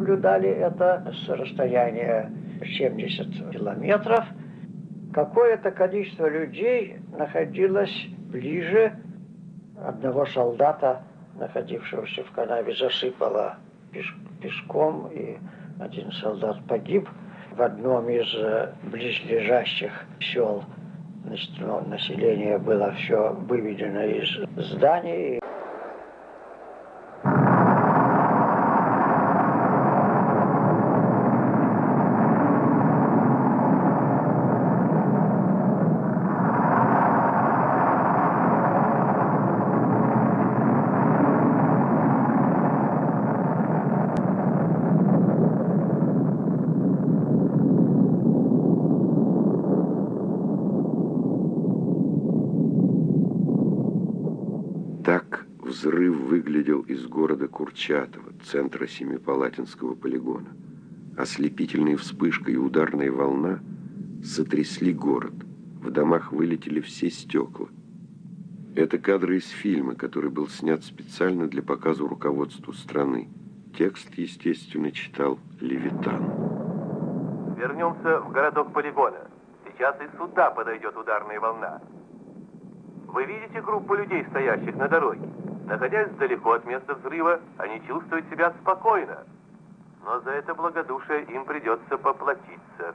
наблюдали это с расстояния 70 километров. Какое-то количество людей находилось ближе. Одного солдата, находившегося в канаве, засыпало песком, и один солдат погиб. В одном из близлежащих сел население было все выведено из зданий. Так взрыв выглядел из города Курчатова, центра Семипалатинского полигона. Ослепительная вспышка и ударная волна сотрясли город. В домах вылетели все стекла. Это кадры из фильма, который был снят специально для показа руководству страны. Текст, естественно, читал Левитан. Вернемся в городок полигона. Сейчас и сюда подойдет ударная волна. Вы видите группу людей, стоящих на дороге? Находясь далеко от места взрыва, они чувствуют себя спокойно. Но за это благодушие им придется поплатиться.